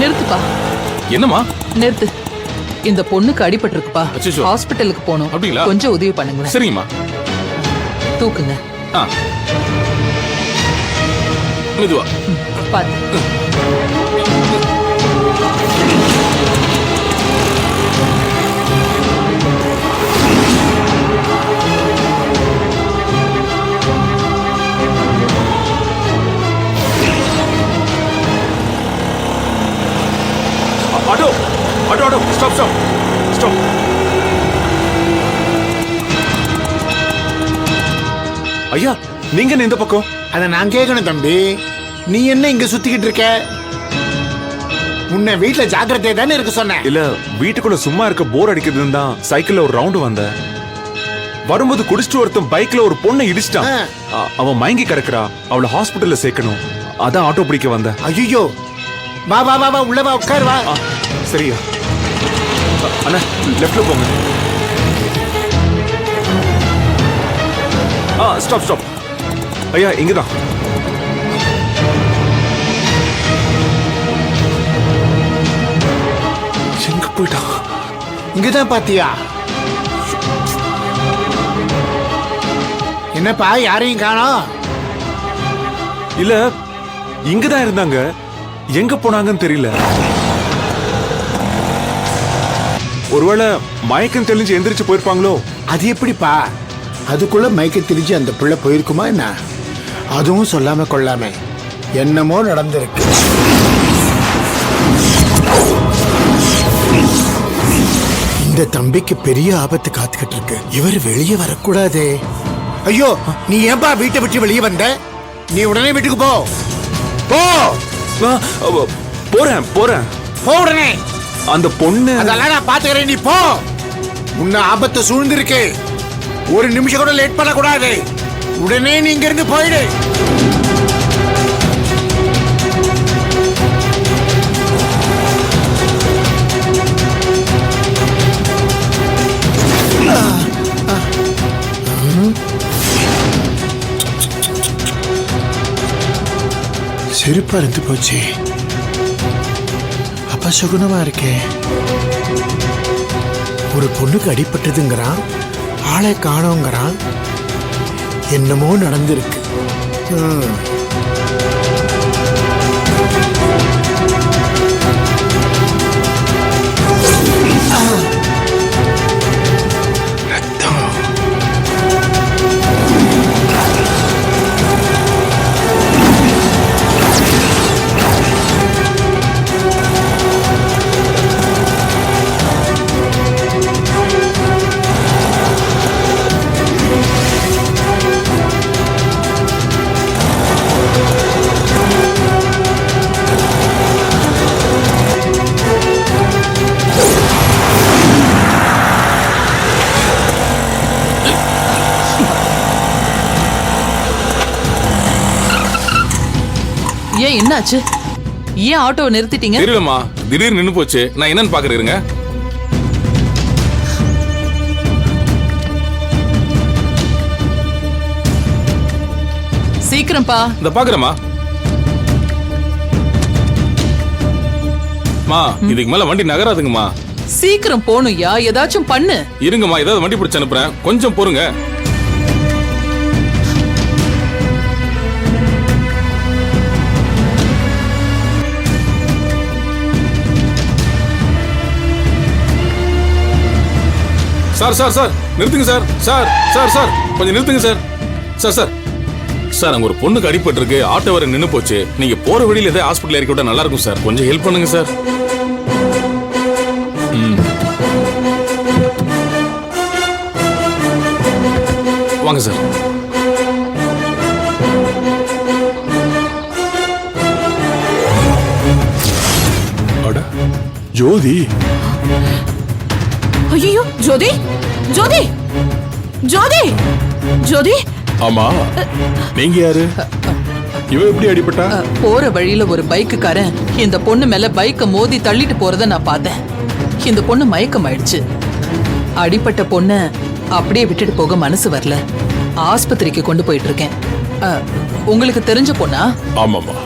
நிறுத்துப்பா. என்னம்மா? நிறுத்து. இந்த பொண்ணுக்கு அடிபட்டு இருக்குப்பா. ஹாஸ்பிட்டலுக்கு போகணும். அப்படிங்களா? கொஞ்சம் உதவி பண்ணுங்களேன். சரிங்கம்மா. தூக்குங்க. மெதுவா பாத்து. Auto auto auto stop stop stop. ஐயா நீங்க இந்த பக்கம். அத நான் கேட்கணும் தம்பி. நீ என்ன இங்க சுத்திக்கிட்டு இருக்க? உன்னை வீட்டுல ஜாக்கிரதையா தானே இருக்க சொன்ன. இல்ல வீட்டுக்குள்ள சும்மா இருக்க போர் அடிக்குதுன்னு தான் சைக்கிள்ல ஒரு ரவுண்டு வந்தேன். வரும்போது குடிச்சிட்டு ஒருத்தன் பைக்ல ஒரு பொண்ணை இடிச்சிட்டான். அவன் மயங்கி கிடக்குறா. அவளை ஹாஸ்பிட்டல்ல சேர்க்கணும். அதான் ஆட்டோ பிடிக்க வந்தேன். ஐயோ வா வா வா வா உள்ள வா உட்கார் வா. சரியா அண்ணா லெஃப்ட்ல போங்க. Stop stop. ஐயா இங்கதான். எங்க போயிட்டான்? இங்கதான் பாத்தியா? என்னப்பா யாரையும் காணோம்? இல்ல இங்கதான் இருந்தாங்க. எங்க போனாங்கன்னு தெரியல. ஒருவேளை மயக்கம் தெளிஞ்சு எந்திரிச்சு போயிருப்பாங்களோ? அது எப்படிப்பா? அதுக்குள்ள மயக்க திரிஞ்சு அந்த பிள்ளை போயிருக்குமா என்ன? அதுவும் சொல்லாம கொள்ளாம என்னமோ நடந்திருக்கு. இந்த தம்பிக்கு பெரிய ஆபத்து காத்துக்கிட்டு இருக்கு. இவர் வெளியே வரக்கூடாதே. ஐயோ நீ ஏன்பா வீட்டை விட்டு வெளியே வந்த? நீ உடனே வீட்டுக்கு போ. போ. போறேன் போறேன். போ உடனே. அந்த பொண்ணு அதெல்லாம் நான் பாத்துக்கிறேன். நீ போ. உன்னை ஆபத்து சூழ்ந்திருக்கு. ஒரு நிமிஷம் கூட லேட் பண்ண கூடாது. உடனே நீ இங்க இருந்து போயிடு. செருப்பா இருந்து போச்சு. அப்ப சுகுணமா இருக்கே. ஒரு பொண்ணுக்கு அடிபட்டதுங்கிறான், ஆளை காணோங்கிறான். என்னமோ நடந்திருக்கு. ஏன் என்னாச்சு? ஏன் ஆட்டோவை நிறுத்திட்டீங்க? தெரியலம்மா, திடீர்னு நின்னு போச்சு. நான் என்னன்னு பாக்குறேங்க. சீக்கிரம்பா. இந்த பாக்குறேம்மா. மா இதுக்கு மேல வண்டி நகராதுங்கம்மா. சீக்கிரம் போணுயா. ஏதாச்சும் பண்ணு. இருங்கம்மா, ஏதாவது வண்டி பிடிச்சு அனுப்புறேன். கொஞ்சம் பொறுங்க. சார் சார் சார் நிறுத்துங்க சார். சார் சார் சார் கொஞ்சம் நிறுத்துங்க சார். சார் சார் சார் அங்க ஒரு பொண்ணுக்கு அடிபட்டு இருக்கு. ஆட்டோ வர நின்னு போச்சு. நீங்க போற வழியில ஏதாவது ஹாஸ்பிட்டல் இறக்கி விட்டா நல்லா இருக்கும் சார். கொஞ்சம் ஹெல்ப் பண்ணுங்க சார். வாங்க சார். அட ஜோதி. ஐயோ ஜோதி ஜோதி ஜோதி ஜோதி. ஆமா நீங்க யாரு? இவ எப்படி அடிபட்டா? போற வழியில ஒரு பைக்குக்காரன் இந்த பொண்ணு மேல பைக்க மோதி தள்ளிட்டு போறத நான் பார்த்தேன். இந்த பொண்ணு மயக்கம் ஆயிடுச்சு. அடிப்பட்ட பொண்ண அப்படியே விட்டுட்டு போக மனசு வரல. ஆஸ்பத்திரிக்கு கொண்டு போயிட்டு இருக்கேன். உங்களுக்கு தெரிஞ்ச பொண்ணா? ஆமாமா,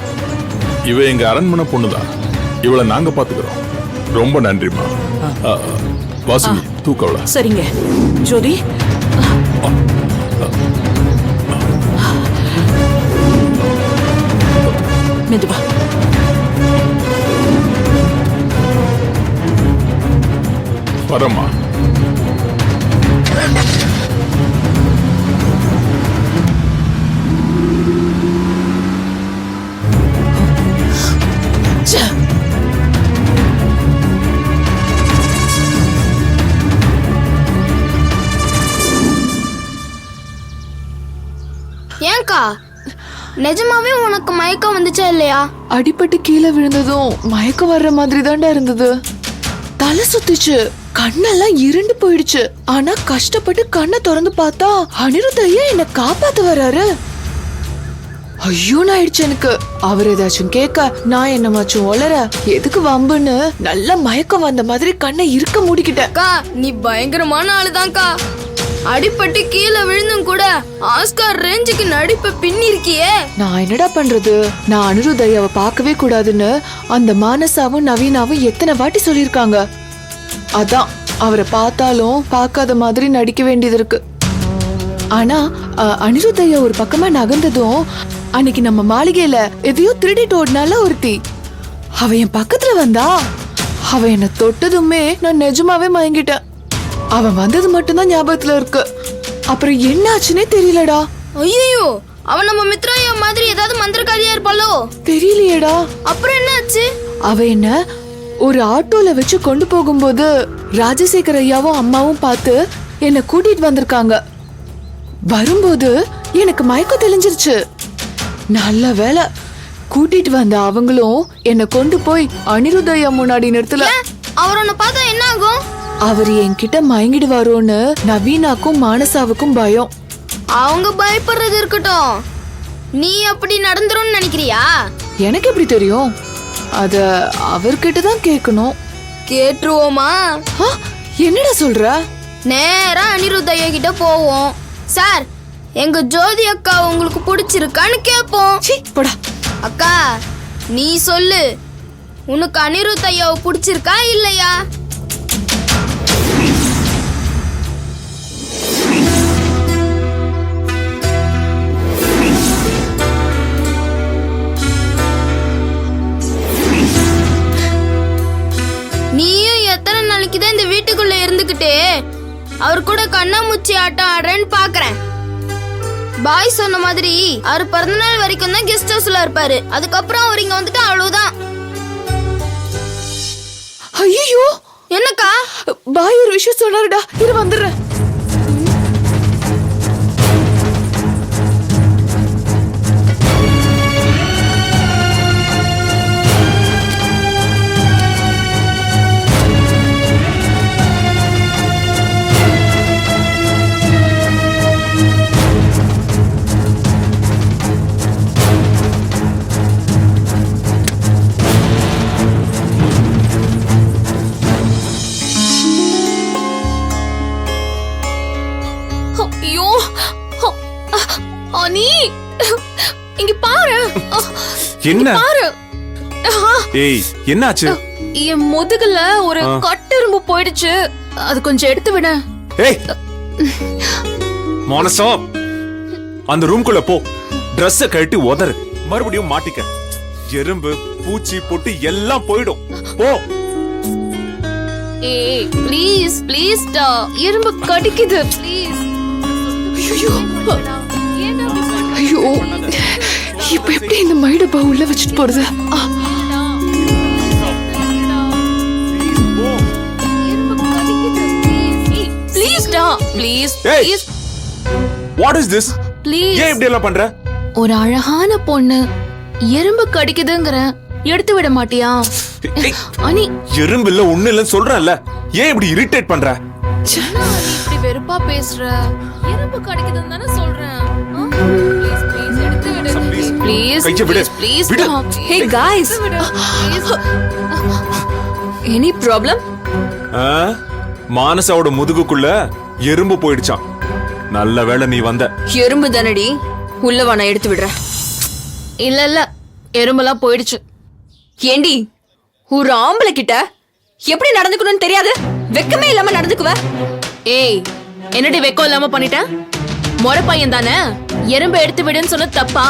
இவ எங்க அரண்மனை பொண்ணுதான். இவளை நாங்க பாத்துக்கிறோம். ரொம்ப நன்றிமா. வாசுகி தூக்கவள. சரிங்க ஜோதி. மெதுவா. வரமா. ஏன்க்கா நிஜமாவே உனக்கு மயக்கம் வந்துச்சா இல்லையா? அடிபட்டு கீழே விழுந்ததும் மயக்கம் வர்ற மாதிரி தான்டா இருந்தது. தலை சுத்திச்சு, கண்ணெல்லாம் இருண்டு போயிடுச்சு. ஆனா கஷ்டப்பட்டு கண்ணை திறந்து பார்த்தா அனிருத் ஐயா என்ன காப்பாத்து வர்றாரு. ஐயோ ஆயிடுச்சு எனக்கு. அவர் ஏதாச்சும் கேட்க நான் என்னமாச்சும் ஒளர எதுக்கு வம்புன்னு நல்ல மயக்கம் வந்த மாதிரி கண்ணை இருக்க மூடிக்கிட்டேன். அக்கா நீ பயங்கரமான ஆளுதான்க்கா. அடிபட்டு கீழே விழுந்தும் கூட ஆஸ்கார் ரேஞ்சுக்கு நடிப்ப பின்னிருக்கியே. நான் என்னடா பண்றது? நான் அனிருத் ஐயாவை பார்க்கவே கூடாதுன்னு அந்த மானசாவும் நவீனாவும் எத்தனை வாட்டி சொல்லிருக்காங்க. அதான் அவரை பார்த்தாலும் பார்க்காத மாதிரி நடிக்க வேண்டியது இருக்கு. ஆனா அனிருத் ஐயா ஒரு பக்கமா நகர்ந்ததும் அன்னைக்கு நம்ம மாளிகையில எதையோ திருடிட்டு ஓடினால ஒருத்தி, அவ என் பக்கத்துல வந்தா. அவ என்ன தொட்டதுமே நான் நிஜமாவே மயங்கிட்டேன். அவன் வந்தது மட்டும்தான் ஞாபகத்துல இருக்கு. அப்புறம் என்ன ஆச்சுன்னே தெரியலடா. ஐயோ அவன் நம்ம மித்ராயா மாதிரி ஏதாவது மந்திரக்காரியா இருப்பாளோ? தெரியலையேடா. அப்புறம் என்ன ஆச்சு? அவ என்ன ஒரு ஆட்டோல வச்சு கொண்டு போகும்போது ராஜசேகர் ஐயாவும் அம்மாவும் பார்த்து என்ன கூட்டிட்டு வந்திருக்காங்க. வரும்போது எனக்கு மயக்கம் தெளிஞ்சிருச்சு. நல்ல வேளை கூட்டிட்டு வந்த அவங்களும் என்ன கொண்டு போய் அனிருத் ஐயா முன்னாடி நிறுத்தல. அவர் உன்னை பார்த்தா என்ன ஆகும்? அவர் என்கிட்ட மயங்கிடுவாரோன்னு நவீனாக்கும் மானசாவுக்கும் பயம். அவங்க பயப்படுறது இருக்கட்டும், நீ அப்படி நடந்துரும்னு நினைக்கிறியா? எனக்கு எப்படி தெரியும்? அத அவர்கிட்ட தான் கேட்கணும். கேட்டுருவோமா? என்னடா சொல்ற? நேரா அனிருத் ஐயா கிட்ட போவோம். சார் எங்க ஜோதி அக்கா உங்களுக்கு பிடிச்சிருக்கான்னு கேட்போம். போடா. அக்கா நீ சொல்லு, உனக்கு அனிருத் ஐயாவை பிடிச்சிருக்கா இல்லையா? நீயும் எத்தனை நாளைக்கு தான் இந்த வீட்டுக்குள்ள இருந்துகிட்டு அவர் கூட கண்ணாமூச்சி ஆட்டம் ஆடுறேன்னு பாக்குறேன். பாய் சொன்ன மாதிரி அவர் பிறந்தநாள் வரைக்கும் தான் கெஸ்ட் ஹவுஸ்ல இருப்பாரு. அதுக்கப்புறம் அவர் இங்க வந்துட்டு அவ்வளவுதான். ஐயோ என்னக்கா? பாய் ஒரு விஷயம் சொன்னாருடா, இரு வந்துடுறேன். ஐயோ அனி இங்க பாரு. என்ன பாரு. ஏய் என்னாச்சு? என் முதுகுல ஒரு கட்டெரும்பு போயிடுச்சு. அது கொஞ்சம் எடுத்து விட. ஏய் மோனசம், அந்த ரூம்குள்ள போ. Dress கழட்டி உதறு, மறுபடியும் மாட்டிக்க. எறும்பு பூச்சி பொட்டு எல்லாம் போயிடும். போ. ஏய் ப்ளீஸ் ப்ளீஸ் டா, எறும்பு கடிக்குது ப்ளீஸ். ஐயோ இப்ப எப்படி இந்த மைடப்பா உள்ள வச்சுட்டு போறது? ப்ளீஸ் டா ப்ளீஸ் ஏய் please what is this? Please. ஏன் இப்படி எல்லாம் பண்ற? ஒரு அழகான பொண்ணு எறும்பு கடிக்குதுங்கற எடுத்து விட மாட்டியா? அனி எறும்பு இல்ல ஒண்ணு இல்ல சொல்றேன்ல, ஏன் இப்படி இரிட்டேட் பண்ற? இப்படி வெறுப்பா பேசுற. எறும்பு கடிக்குதுன்னு தானே சொல்றேன். ப்ளீஸ் ப்ளீஸ் எடுத்து விடு. ப்ளீஸ் கையை விடு. ப்ளீஸ் விடு. Hey guys, any problem? மானசாவோட முதுகுக்குள்ள எறும்பு போயிடுச்சான். நல்ல வேளை நீ வந்த. எறும்பு தானடி, உள்ளவா நான் எடுத்து விடுறேன். இல்ல இல்ல எறும்பெல்லாம் போயிடுச்சு. ஏண்டி ஒரு ஆம்பளை கிட்ட எப்படி நடந்துக்கணும்னு தெரியாது, வெக்கமே இல்லாம நடந்துக்குவ. ஏய், என்னடி வெக்கம் இல்லாம பண்ணிட்டேன்? முறை பையன் தானே, எறும்பை எடுத்து விடுன்னு சொன்ன தப்பா?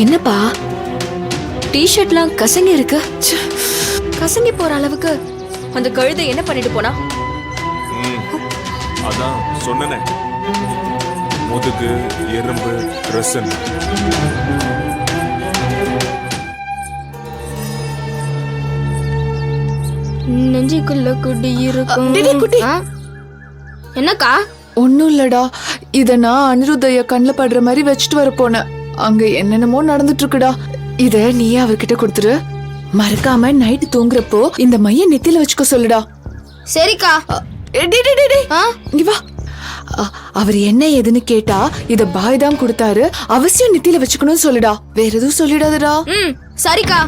என்னப்பா டிஷர்ட்லாம் கசங்கி இருக்கு? கசங்கி போற அளவுக்கு அந்த கழுதை என்ன பண்ணிட்டு போனா? அதான் சொன்னனே, முதுகு எறும்பு ட்ரெஸ். நெஞ்சுக்குள்ள குடி இருக்கும். டேய், டேய், குட்டி. என்னக்கா? ஒன்னும் இல்லடா, இத நான் அனிருத்தைய கண்ணில் படுற மாதிரி வச்சுட்டு வர போனேன். அங்க என்னென்னமோ நடந்துட்டு இருக்குடா. இத நீயே அவர்கிட்ட கொடுத்துரு. மறக்காம நைட்டு தூங்குறப்போ இந்த மைய நெத்தியில வச்சுக்க சொல்லுடா. சரிக்கா. இங்க வா. அவர் என்ன ஏதுன்னு கேட்டா இத பாய் தான் கொடுத்தாரு, அவசியம் நெத்தியில வச்சுக்கணும்னு சொல்லுடா. வேற எதுவும் சொல்லிடாதடா. சரிக்கா.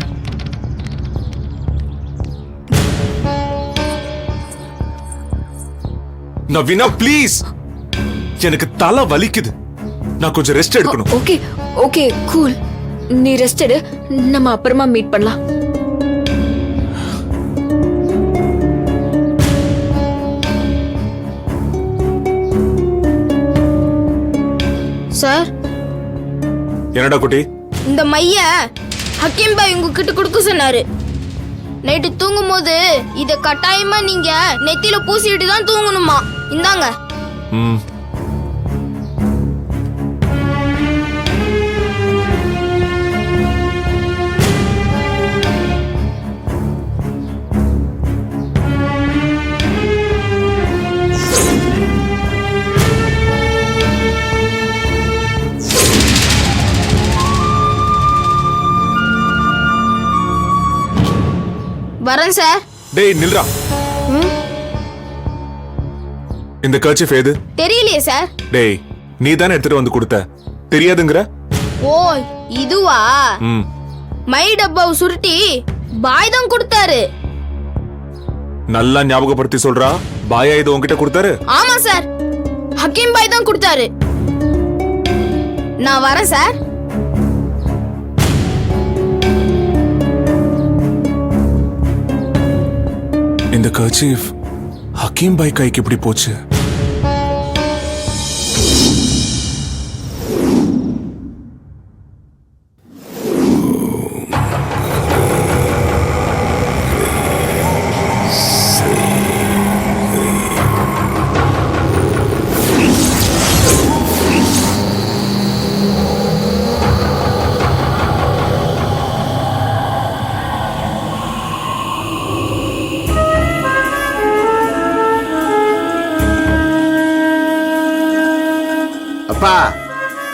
நவீனா ப்ளீஸ், எனக்கு தலை வலிக்குது, நான் கொஞ்சம் ரெஸ்ட் எடுக்கணும். ஓகே ஓகே கூல், நீ ரெஸ்ட் எடு, நம்ம அப்புறமா மீட் பண்ணலாம். சார், என்னடா குட்டி? இந்த மைய ஹக்கீம் பாய் உங்ககிட்ட கொடுக்க சொன்னாரு. நைட்டு தூங்கும் போது இத கட்டாயமா நீங்க நெத்தியில பூசிட்டு தான் தூங்கணுமா. இந்தாங்க. ம். வரேன் சார். டேய் நில்றா. இந்த கர்ச்சீஃப் ஏது? தெரியலையே சார். டேய் நீ தானே எடுத்துட்டு வந்து கொடுத்த, தெரியாதுங்கற? ஓ இதுவா? ம். மை டப்பாவை சுருட்டி பாய் தான் கொடுத்தாரு. நல்லா ஞாபகப்படுத்தி சொல்றா, பாயா இது உன்கிட்ட கொடுத்தாரு? ஆமா சார், ஹக்கீம் பாய் தான் கொடுத்தாரு. நான் வரேன் சார். இந்த கர்ச்சீஃப் ஹக்கீம் பாய் கைக்கு எப்படி போச்சு? அப்பா,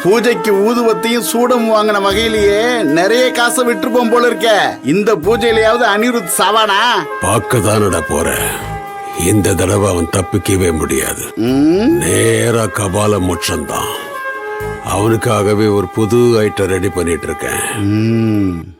பூஜைக்கு ஊதுவத்தையும் சூடம் வாங்கின வகையிலேயே நிறைய காசை விட்டுருப்போம் போல இருக்க. இந்த பூஜையிலயாவது அனிருத் சாவானா? பார்க்கதானடா போற. இந்த தடவை அவன் தப்பிக்கவே முடியாது. நேரா கபால மோட்சம்தான். அவனுக்காகவே ஒரு புது ஐட்டம் ரெடி பண்ணிட்டு இருக்கேன்.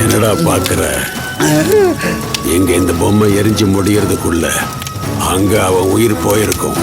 என்னடா பாக்குற? இங்க இந்த பொம்மை எரிஞ்சு முடியறதுக்குள்ள அங்க அவன் உயிர் போயிருக்கும்.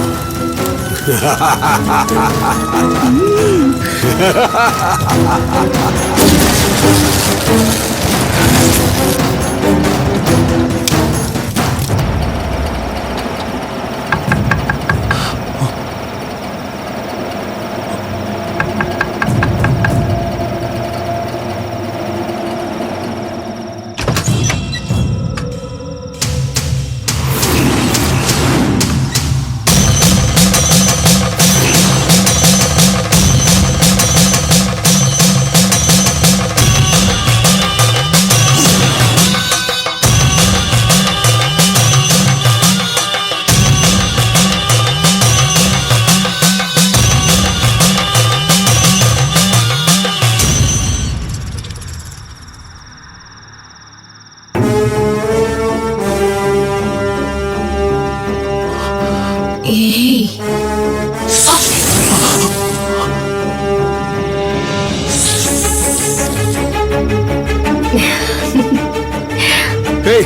ஏய்,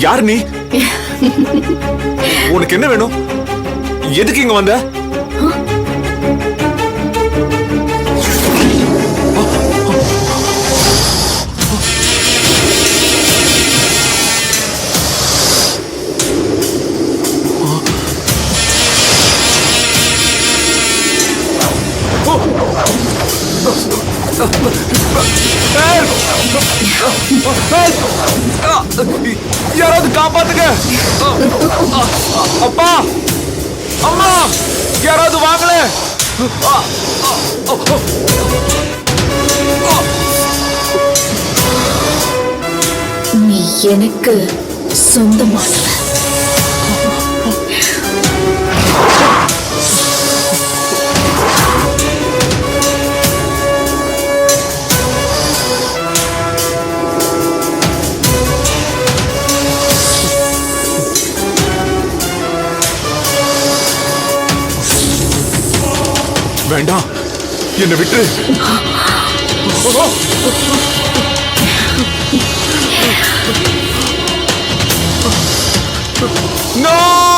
யார் நீ? உனக்கு என்ன வேணும்? எதுக்கு இங்க வந்த? யாராவது காப்பாத்துங்க! அப்பா, அம்மா, யாராவது வாங்கல! நீ எனக்கு சொந்தமானவ. வேண்டாம், என்னை விட்டு. No!